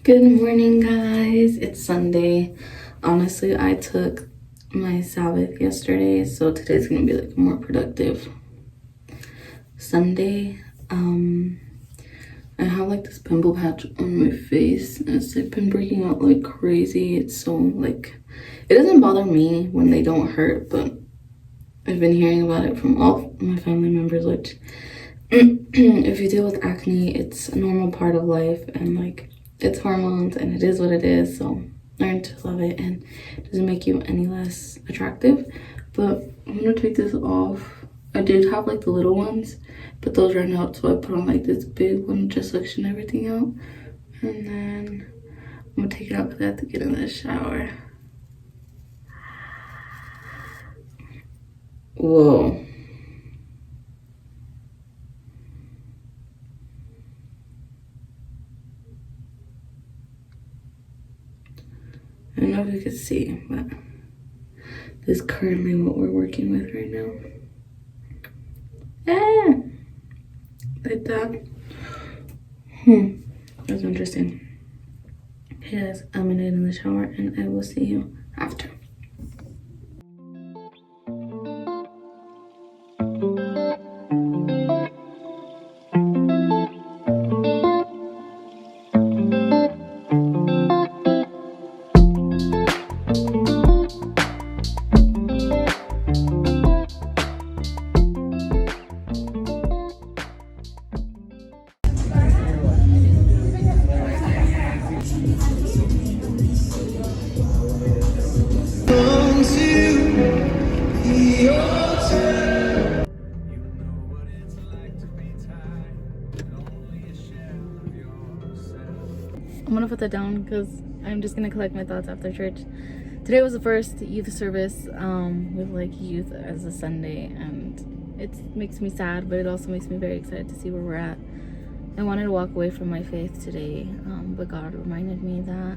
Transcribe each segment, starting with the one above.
Good morning, guys. It's Sunday. Honestly, I took my Sabbath yesterday, so today's gonna be like a more productive Sunday. I have like this pimple patch on my face, and it's like been breaking out like crazy. It's so like, it doesn't bother me when they don't hurt, but I've been hearing about it from all my family members, which if you deal with acne, it's a normal part of life, and like it's hormones and it is what it is, so learn to love it, and it doesn't make you any less attractive. But I'm gonna take this off. I did have like the little ones, but those ran out, so I put on like this big one, just section everything out, and then I'm gonna take it out because I have to get in the shower. Whoa. I don't know if you can see, but this is currently what we're working with right now. Ah, like that. That's interesting. Okay, guys, I'm gonna get in the shower and I will see you after. I'm gonna put that down because I'm just gonna collect my thoughts after church. Today was the first youth service with like youth as a Sunday, and it makes me sad, but it also makes me very excited to see where we're at. I wanted to walk away from my faith today, but God reminded me that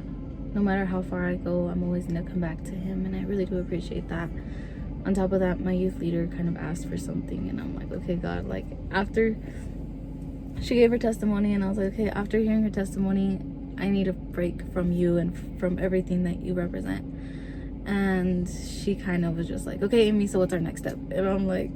no matter how far I go, I'm always gonna come back to Him, and I really do appreciate that. On top of that, my youth leader kind of asked for something, and I'm like, okay, God, like after she gave her testimony, and I was like, okay, after hearing her testimony, I need a break from you and from everything that you represent. And she kind of was just like, okay, Amy, so what's our next step? And I'm like,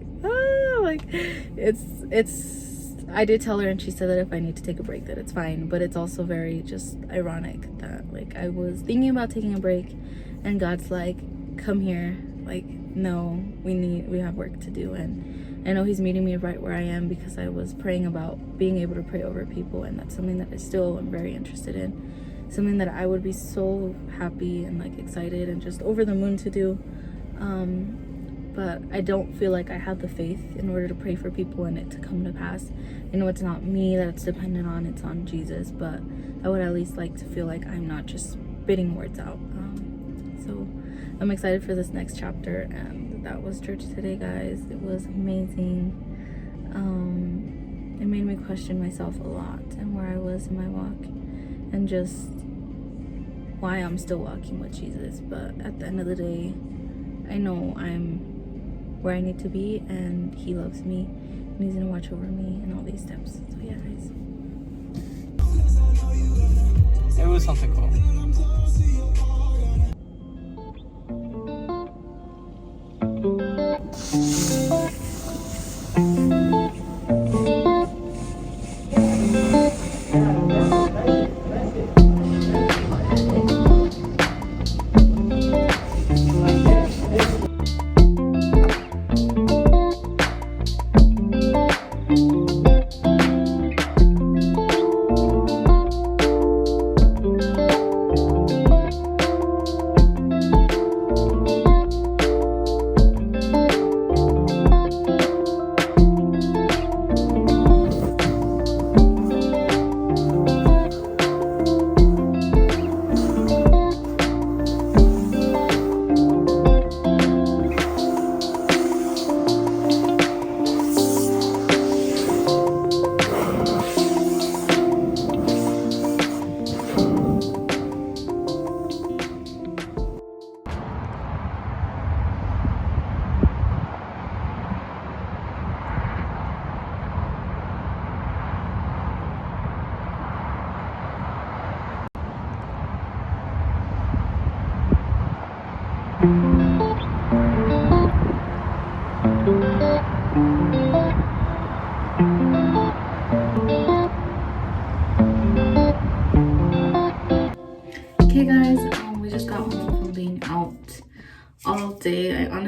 I did tell her, and she said that if I need to take a break, that it's fine. But it's also very just ironic that like I was thinking about taking a break, and God's like, come here, like, no, we have work to do. And I know He's meeting me right where I am, because I was praying about being able to pray over people, and that's something that I still am very interested in, something that I would be so happy and like excited and just over the moon to do. But I don't feel like I have the faith in order to pray for people and it to come to pass. I know it's not me that it's dependent on, it's on Jesus, but I would at least like to feel like I'm not just spitting words out. So I'm excited for this next chapter, and that was church today, guys. It was amazing. It made me question myself a lot and where I was in my walk, and just why I'm still walking with Jesus. But at the end of the day, I know I'm where I need to be, and He loves me, and He's gonna watch over me in all these steps. So yeah, guys. It was something cool.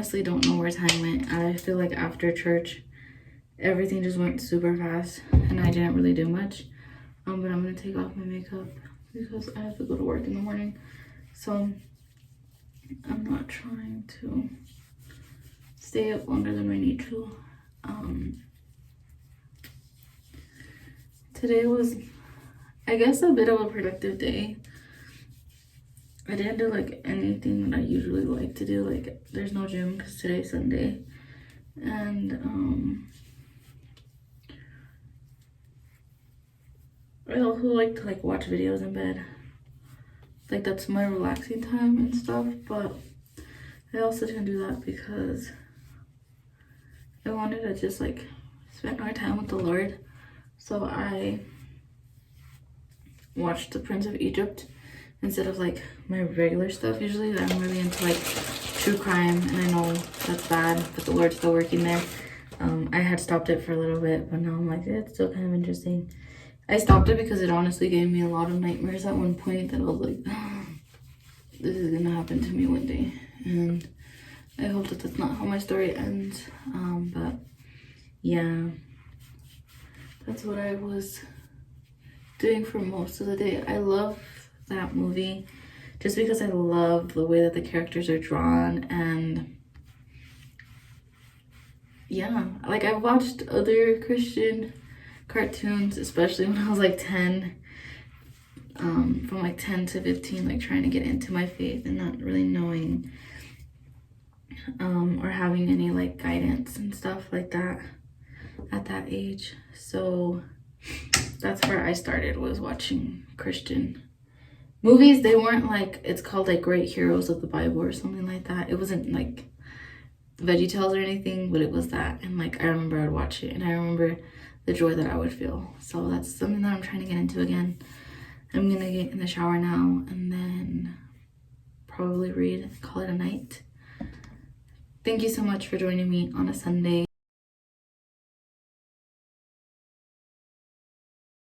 honestly don't know where time went. I feel like after church, everything just went super fast and I didn't really do much. But I'm gonna take off my makeup because I have to go to work in the morning. So I'm not trying to stay up longer than I need to. Today was, I guess, a bit of a productive day. I didn't do like anything that I usually like to do. Like there's no gym because today's Sunday. And I also like to like watch videos in bed. Like that's my relaxing time and stuff, but I also didn't do that because I wanted to just like spend more time with the Lord. So I watched The Prince of Egypt instead of like my regular stuff. Usually I'm really into like true crime, and I know that's bad, but the Lord's still working there. I had stopped it for a little bit, but now I'm like, it's still kind of interesting. I stopped it because it honestly gave me a lot of nightmares at one point that I was like, this is gonna happen to me one day. And I hope that that's not how my story ends. But yeah, that's what I was doing for most of the day. I love that movie just because I love the way that the characters are drawn. And yeah, like I watched other Christian cartoons, especially when I was like 10, from like 10 to 15, like trying to get into my faith and not really knowing or having any like guidance and stuff like that at that age. So that's where I started, was watching Christian movies. They weren't like, it's called like Great Heroes of the Bible or something like that. It wasn't like VeggieTales or anything, but it was that. And like I remember I'd watch it and I remember the joy that I would feel. So that's something that I'm trying to get into again. I'm gonna get in the shower now and then probably read and call it a night. Thank you so much for joining me on a Sunday.